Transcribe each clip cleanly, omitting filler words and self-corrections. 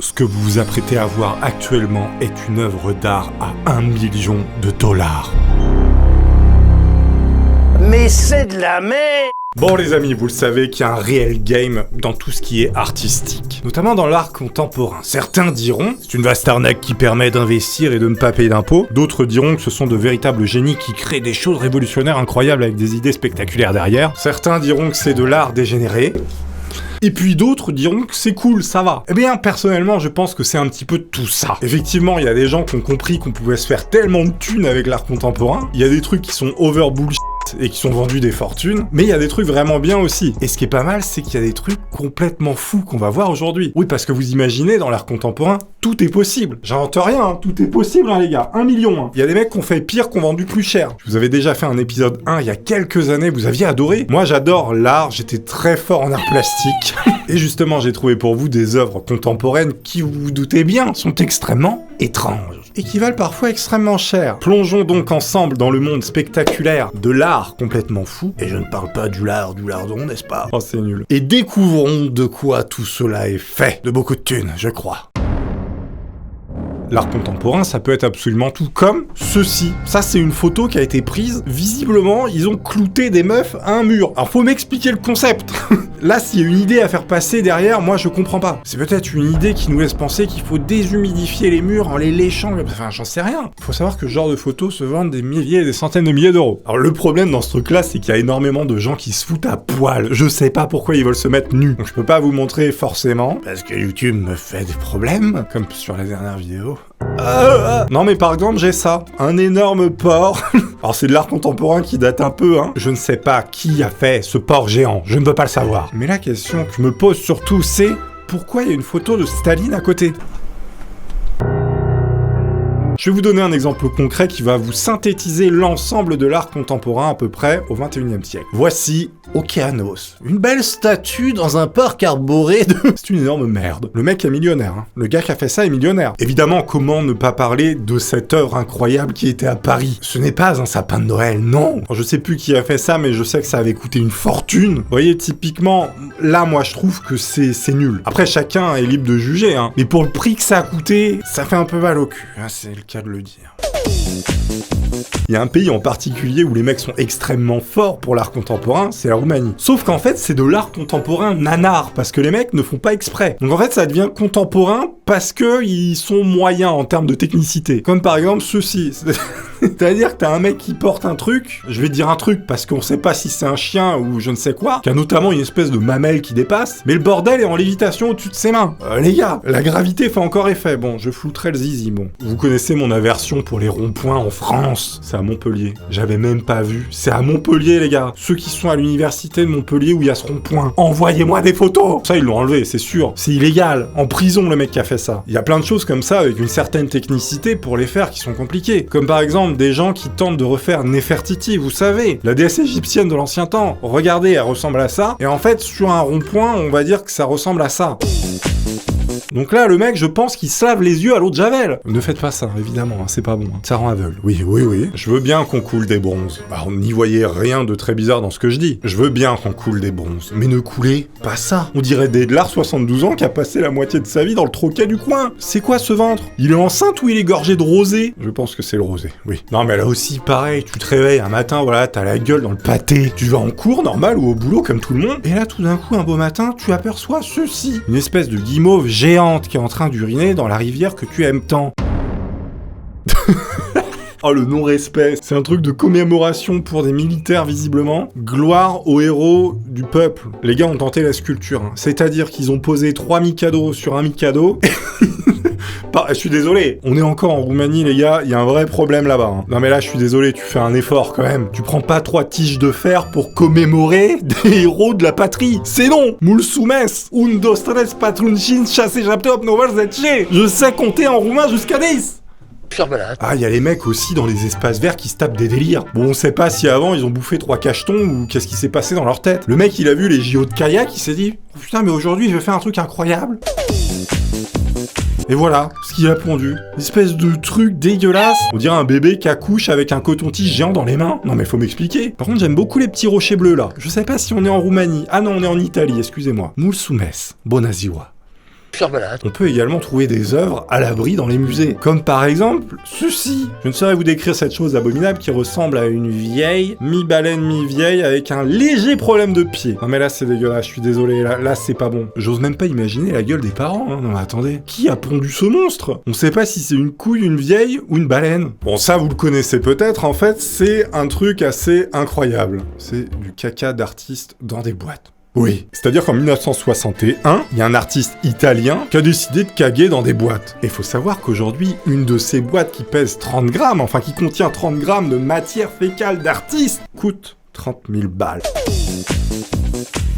Ce que vous vous apprêtez à voir actuellement est une œuvre d'art à $1 million. Mais c'est de la merde! Bon les amis, vous le savez qu'il y a un réel game dans tout ce qui est artistique, notamment dans l'art contemporain. Certains diront, c'est une vaste arnaque qui permet d'investir et de ne pas payer d'impôts. D'autres diront que ce sont de véritables génies qui créent des choses révolutionnaires incroyables avec des idées spectaculaires derrière. Certains diront que c'est de l'art dégénéré. Et puis d'autres diront que c'est cool, ça va. Eh bien, personnellement, je pense que c'est un petit peu tout ça. Effectivement, il y a des gens qui ont compris qu'on pouvait se faire tellement de thunes avec l'art contemporain. Il y a des trucs qui sont over bullshit et qui sont vendus des fortunes, mais il y a des trucs vraiment bien aussi. Et ce qui est pas mal, c'est qu'il y a des trucs complètement fous qu'on va voir aujourd'hui. Oui, parce que vous imaginez, dans l'art contemporain, tout est possible. J'invente rien, hein. Tout est possible, hein, les gars. 1 million, hein. Il y a des mecs qui ont fait pire, qui ont vendu plus cher. Je vous avais déjà fait un épisode 1 il y a quelques années, vous aviez adoré. Moi, j'adore l'art, j'étais très fort en art plastique. Et justement, j'ai trouvé pour vous des œuvres contemporaines qui, vous vous doutez bien, sont extrêmement étranges. Et qui valent parfois extrêmement cher. Plongeons donc ensemble dans le monde spectaculaire de l'art complètement fou. Et je ne parle pas du lardon, n'est-ce pas? Oh, c'est nul. Et découvrons de quoi tout cela est fait. De beaucoup de thunes, je crois. L'art contemporain, ça peut être absolument tout, comme ceci. Ça, c'est une photo qui a été prise. Visiblement, ils ont clouté des meufs à un mur. Alors, faut m'expliquer le concept. Là, s'il y a une idée à faire passer derrière, moi, je comprends pas. C'est peut-être une idée qui nous laisse penser qu'il faut déshumidifier les murs en les léchant. Enfin, j'en sais rien. Faut savoir que ce genre de photos se vendent des milliers et des centaines de milliers d'euros. Alors, le problème dans ce truc-là, c'est qu'il y a énormément de gens qui se foutent à poil. Je sais pas pourquoi ils veulent se mettre nus. Donc, je peux pas vous montrer forcément, parce que YouTube me fait des problèmes, comme sur la dernière vidéo. Non mais par exemple j'ai ça, un énorme porc. Alors c'est de l'art contemporain qui date un peu, hein. Je ne sais pas qui a fait ce porc géant, je ne veux pas le savoir. Mais la question que je me pose surtout c'est, pourquoi il y a une photo de Staline à côté ? Je vais vous donner un exemple concret qui va vous synthétiser l'ensemble de l'art contemporain à peu près au 21e siècle. Voici Okeanos. Une belle statue dans un parc arboré de... C'est une énorme merde. Le mec est millionnaire, hein. Le gars qui a fait ça est millionnaire. Évidemment, comment ne pas parler de cette œuvre incroyable qui était à Paris? Ce n'est pas un sapin de Noël, non. Alors, je sais plus qui a fait ça, mais je sais que ça avait coûté une fortune. Vous voyez, typiquement, là, moi, je trouve que c'est nul. Après, chacun est libre de juger, hein. Mais pour le prix que ça a coûté, ça fait un peu mal au cul. Ah, c'est le cas de le dire. Il y a un pays en particulier où les mecs sont extrêmement forts pour l'art contemporain, c'est la Roumanie. Sauf qu'en fait, c'est de l'art contemporain nanar, parce que les mecs ne font pas exprès. Donc en fait, ça devient contemporain parce que ils sont moyens en termes de technicité. Comme par exemple ceci. C'est-à-dire que t'as un mec qui porte un truc, je vais dire un truc parce qu'on sait pas si c'est un chien ou je ne sais quoi, qui a notamment une espèce de mamelle qui dépasse, mais le bordel est en lévitation au-dessus de ses mains. Les gars, la gravité fait encore effet. Bon, je flouterai le zizi, bon. Vous connaissez mon aversion pour les ronds-points en France. C'est à Montpellier. J'avais même pas vu. C'est à Montpellier, les gars. Ceux qui sont à l'université de Montpellier où il y a ce rond-point. Envoyez-moi des photos! Ça, ils l'ont enlevé, c'est sûr. C'est illégal. En prison, le mec qui a fait ça. Il y a plein de choses comme ça avec une certaine technicité pour les faire qui sont compliquées. Comme par exemple des gens qui tentent de refaire Néfertiti, vous savez, la déesse égyptienne de l'ancien temps. Regardez, elle ressemble à ça. Et en fait, sur un rond-point, on va dire que ça ressemble à ça. Donc là, le mec, je pense qu'il se lave les yeux à l'eau de Javel. Ne faites pas ça, évidemment, hein, c'est pas bon. Hein. Ça rend aveugle. Oui. Je veux bien qu'on coule des bronzes. Bah, n'y voyez rien de très bizarre dans ce que je dis. Je veux bien qu'on coule des bronzes. Mais ne coulez pas ça. On dirait Dédlar, 72 ans, qui a passé la moitié de sa vie dans le troquet du coin. C'est quoi ce ventre? Il est enceinte ou il est gorgé de rosé? Je pense que c'est le rosé, oui. Non, mais là aussi, pareil, tu te réveilles un matin, voilà, t'as la gueule dans le pâté. Tu vas en cours, normal, ou au boulot, comme tout le monde. Et là, tout d'un coup, un beau matin, tu aperçois ceci. Une espèce de guimauve géante qui est en train d'uriner dans la rivière que tu aimes tant. Oh, le non-respect. C'est un truc de commémoration pour des militaires, visiblement. Gloire aux héros du peuple. Les gars ont tenté la sculpture. Hein. C'est-à-dire qu'ils ont posé 3 Mikado sur un Mikado. Je suis désolé. On est encore en Roumanie, les gars. Il y a un vrai problème là-bas. Hein. Non, mais là, je suis désolé. Tu fais un effort, quand même. Tu prends pas 3 tiges de fer pour commémorer des héros de la patrie. C'est non. Mulțumesc. 1, 2, 3, 4, 5, 6, 7, 8, 9, 10. Je sais compter en roumain jusqu'à 10. Ah, il y a les mecs aussi dans les espaces verts qui se tapent des délires. Bon, on sait pas si avant ils ont bouffé 3 cachetons ou qu'est-ce qui s'est passé dans leur tête. Le mec, il a vu les JO de kayak, il s'est dit « Oh putain, mais aujourd'hui, je vais faire un truc incroyable !» Et voilà, ce qu'il a pondu. Une espèce de truc dégueulasse. On dirait un bébé qui accouche avec un coton-tige géant dans les mains. Non mais faut m'expliquer. Par contre, j'aime beaucoup les petits rochers bleus là. Je sais pas si on est en Roumanie. Ah non, on est en Italie, excusez-moi. Mulțumesc. Bună ziua. Ferme-la. On peut également trouver des œuvres à l'abri dans les musées, comme par exemple ceci. Je ne saurais vous décrire cette chose abominable qui ressemble à une vieille, mi-baleine, mi-vieille, avec un léger problème de pied. Non mais là c'est dégueulasse, je suis désolé, là c'est pas bon. J'ose même pas imaginer la gueule des parents, hein. Non mais attendez, qui a pondu ce monstre? On sait pas si c'est une couille, une vieille ou une baleine. Bon ça vous le connaissez peut-être, en fait c'est un truc assez incroyable. C'est du caca d'artiste dans des boîtes. Oui, c'est-à-dire qu'en 1961, il y a un artiste italien qui a décidé de caguer dans des boîtes. Et faut savoir qu'aujourd'hui, une de ces boîtes qui pèse 30 grammes, enfin qui contient 30 grammes de matière fécale d'artiste, coûte 30 000 balles.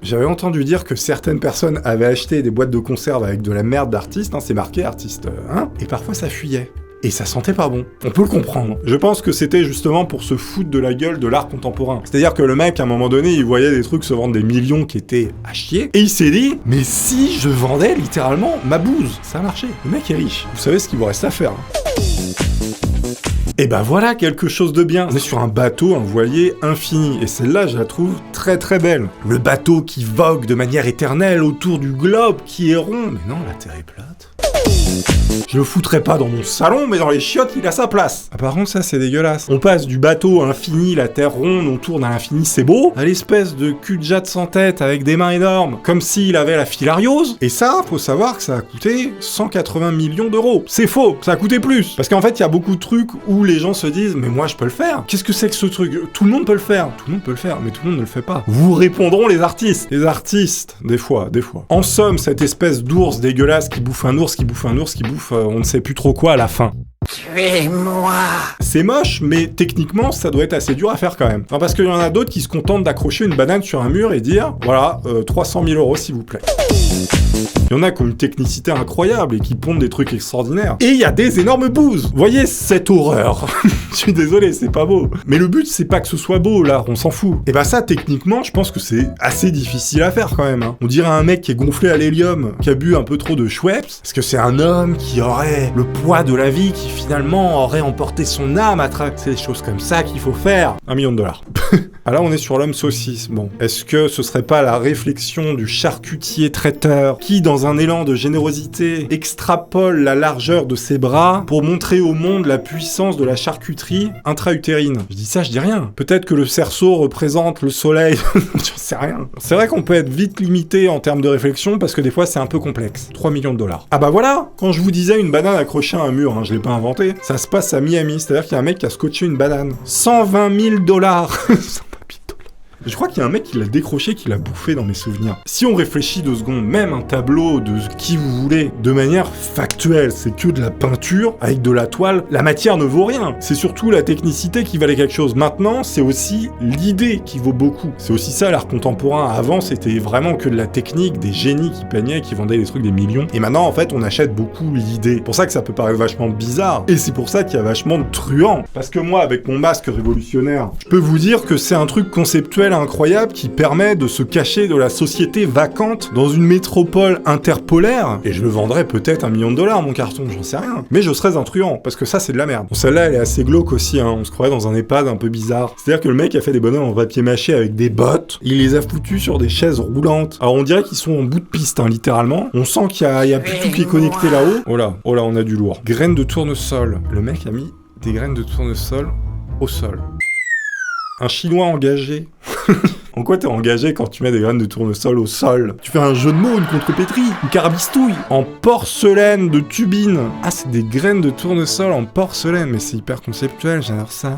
J'avais entendu dire que certaines personnes avaient acheté des boîtes de conserve avec de la merde d'artiste, hein, c'est marqué artiste, hein, et parfois ça fuyait. Et ça sentait pas bon. On peut le comprendre. Je pense que c'était justement pour se foutre de la gueule de l'art contemporain. C'est-à-dire que le mec, à un moment donné, il voyait des trucs se vendre des millions qui étaient à chier, et il s'est dit, mais si je vendais littéralement ma bouse, ça a marché. Le mec est riche. Vous savez ce qu'il vous reste à faire. Et ben voilà quelque chose de bien. On est sur un bateau, un voilier infini, et celle-là, je la trouve très très belle. Le bateau qui vogue de manière éternelle autour du globe qui est rond. Mais non, la Terre est plate. Je le foutrais pas dans mon salon, mais dans les chiottes, il a sa place. Ah, par contre, ça, c'est dégueulasse. On passe du bateau infini, la terre ronde, on tourne à l'infini, c'est beau, à l'espèce de cul-de-jatte sans tête avec des mains énormes, comme s'il avait la filariose. Et ça, faut savoir que ça a coûté 180 millions d'euros. C'est faux, ça a coûté plus. Parce qu'en fait, il y a beaucoup de trucs où les gens se disent, mais moi, je peux le faire. Qu'est-ce que c'est que ce truc? Tout le monde peut le faire. Tout le monde peut le faire, mais tout le monde ne le fait pas. Vous répondront les artistes. Les artistes, des fois. En somme, cette espèce d'ours dégueulasse qui bouffe un ours, qui bouffe on ne sait plus trop quoi à la fin. Tuez-moi. C'est moche, mais techniquement, ça doit être assez dur à faire quand même. Non, parce qu'il y en a d'autres qui se contentent d'accrocher une banane sur un mur et dire, voilà, 300 000 euros s'il vous plaît. Il y en a qui ont une technicité incroyable et qui pondent des trucs extraordinaires. Et il y a des énormes bouses. Voyez cette horreur. Je suis désolé, c'est pas beau. Mais le but, c'est pas que ce soit beau, là, on s'en fout. Et bah ça, techniquement, je pense que c'est assez difficile à faire quand même. Hein. On dirait un mec qui est gonflé à l'hélium, qui a bu un peu trop de Schweppes, parce que c'est un homme qui aurait le poids de la vie, qui finalement aurait emporté son âme à travers. C'est des choses comme ça qu'il faut faire. 1 million de dollars. Ah là, on est sur l'homme saucisse. Bon, est-ce que ce serait pas la réflexion du charcutier traiteur qui, dans un élan de générosité, extrapole la largeur de ses bras pour montrer au monde la puissance de la charcuterie intra-utérine? Je dis ça, je dis rien. Peut-être que le cerceau représente le soleil. J'en sais rien. C'est vrai qu'on peut être vite limité en termes de réflexion parce que des fois, c'est un peu complexe. 3 millions de dollars. Ah bah voilà, quand je vous disais une banane accrochée à un mur, hein, je l'ai pas inventé, ça se passe à Miami. C'est-à-dire qu'il y a un mec qui a scotché une banane. 120 000 dollars. Je crois qu'il y a un mec qui l'a décroché, qui l'a bouffé dans mes souvenirs. Si on réfléchit 2 secondes, même un tableau de qui vous voulez, de manière factuelle, c'est que de la peinture avec de la toile, la matière ne vaut rien. C'est surtout la technicité qui valait quelque chose. Maintenant, c'est aussi l'idée qui vaut beaucoup. C'est aussi ça l'art contemporain. Avant, c'était vraiment que de la technique, des génies qui peignaient, qui vendaient des trucs des millions. Et maintenant, en fait, on achète beaucoup l'idée. C'est pour ça que ça peut paraître vachement bizarre. Et c'est pour ça qu'il y a vachement de truands. Parce que moi, avec mon masque révolutionnaire, je peux vous dire que c'est un truc conceptuel incroyable qui permet de se cacher de la société vacante dans une métropole interpolaire, et je le vendrais peut-être 1 million de dollars mon carton, j'en sais rien, mais je serais un truand, parce que ça c'est de la merde. Bon, celle-là elle est assez glauque aussi, hein. On se croirait dans un EHPAD un peu bizarre. C'est-à-dire que le mec a fait des bonhommes en papier mâché avec des bottes, il les a foutus sur des chaises roulantes. Alors on dirait qu'ils sont en bout de piste, hein, littéralement. On sent qu'il y a plus tout qui est connecté là-haut. Oh là, on a du lourd. Graines de tournesol. Le mec a mis des graines de tournesol au sol. Un chinois engagé. En quoi t'es engagé quand tu mets des graines de tournesol au sol? Tu fais un jeu de mots, une contrepétrie, une carabistouille, en porcelaine de Tubine. Ah, c'est des graines de tournesol en porcelaine, mais c'est hyper conceptuel, j'adore ça.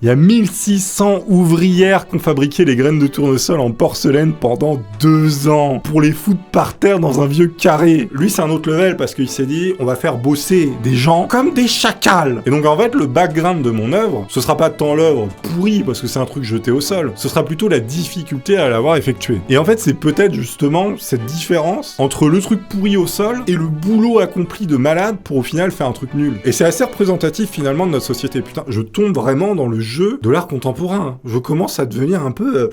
Il y a 1600 ouvrières qui ont fabriqué les graines de tournesol en porcelaine pendant 2 ans pour les foutre par terre dans un vieux carré. Lui, c'est un autre level parce qu'il s'est dit, on va faire bosser des gens comme des chacals. Et donc, en fait, le background de mon œuvre, ce sera pas tant l'œuvre pourrie parce que c'est un truc jeté au sol. Ce sera plutôt la difficulté à l'avoir effectué. Et en fait, c'est peut-être justement cette différence entre le truc pourri au sol et le boulot accompli de malade pour au final faire un truc nul. Et c'est assez représentatif finalement de notre société. Putain, je tombe vraiment dans le jeu de l'art contemporain. Je commence à devenir un peu...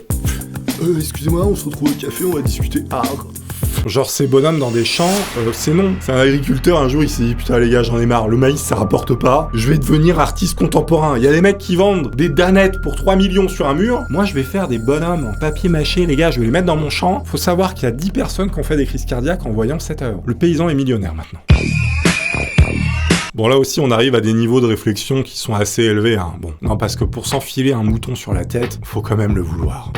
excusez-moi, on se retrouve au café, on va discuter art. Genre ces bonhommes dans des champs, c'est non. C'est un agriculteur, un jour il s'est dit putain les gars j'en ai marre, le maïs ça rapporte pas, je vais devenir artiste contemporain. Il y a des mecs qui vendent des danettes pour 3 millions sur un mur, moi je vais faire des bonhommes en papier mâché, les gars je vais les mettre dans mon champ. Faut savoir qu'il y a 10 personnes qui ont fait des crises cardiaques en voyant cette œuvre. Le paysan est millionnaire maintenant. Bon là aussi on arrive à des niveaux de réflexion qui sont assez élevés, hein. Bon, non parce que pour s'enfiler un mouton sur la tête, faut quand même le vouloir.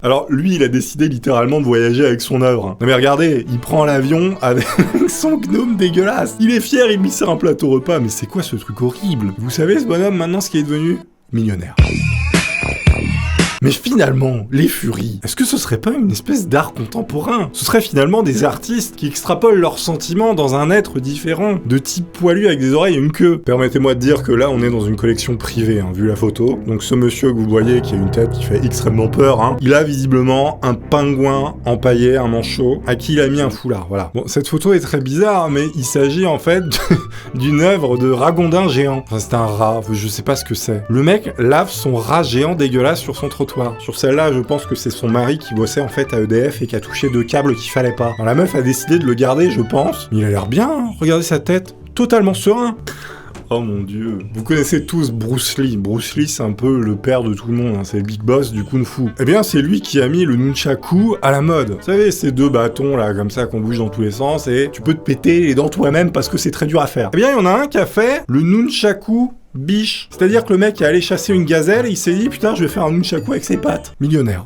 Alors lui il a décidé littéralement de voyager avec son œuvre. Hein. Non mais regardez, il prend l'avion avec son gnome dégueulasse. Il est fier, il lui sert un plateau repas, mais c'est quoi ce truc horrible? Vous savez ce bonhomme maintenant ce qui est devenu? Millionnaire. Mais finalement, les furies, est-ce que ce serait pas une espèce d'art contemporain? Ce serait finalement des artistes qui extrapolent leurs sentiments dans un être différent, de type poilu avec des oreilles et une queue. Permettez-moi de dire que là, on est dans une collection privée, hein, vu la photo. Donc ce monsieur que vous voyez, qui a une tête qui fait extrêmement peur, hein, il a visiblement un pingouin empaillé, un manchot, à qui il a mis un foulard, voilà. Bon, cette photo est très bizarre, mais il s'agit en fait d'une œuvre de ragondin géant. Enfin, c'est un rat, je sais pas ce que c'est. Le mec lave son rat géant dégueulasse sur son trottoir. Sur celle-là, je pense que c'est son mari qui bossait en fait à EDF et qui a touché 2 câbles qu'il fallait pas. Alors, la meuf a décidé de le garder, je pense. Il a l'air bien, hein. Regardez sa tête, totalement serein. Oh mon dieu. Vous connaissez tous Bruce Lee. Bruce Lee, c'est un peu le père de tout le monde, hein. C'est le big boss du Kung Fu. Eh bien, c'est lui qui a mis le nunchaku à la mode. Vous savez, ces 2 bâtons là, comme ça, qu'on bouge dans tous les sens et tu peux te péter les dents toi-même parce que c'est très dur à faire. Eh bien, il y en a un qui a fait le nunchaku biche. C'est-à-dire que le mec est allé chasser une gazelle et il s'est dit putain je vais faire un nunchaku avec ses pattes. Millionnaire.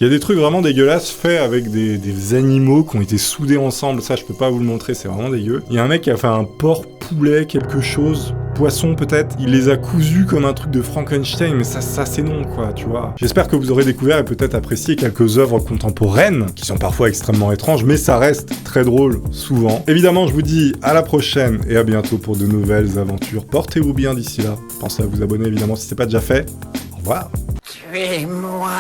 Il y a des trucs vraiment dégueulasses faits avec des animaux qui ont été soudés ensemble. Ça je peux pas vous le montrer, c'est vraiment dégueu. Il y a un mec qui a fait un porc poulet quelque chose, poisson peut-être. Il les a cousus comme un truc de Frankenstein, mais ça c'est non quoi, tu vois. J'espère que vous aurez découvert et peut-être apprécié quelques œuvres contemporaines qui sont parfois extrêmement étranges, mais ça reste très drôle souvent. Évidemment, je vous dis à la prochaine et à bientôt pour de nouvelles aventures. Portez-vous bien d'ici là. Pensez à vous abonner évidemment si c'est pas déjà fait. Au revoir. Tuez-moi.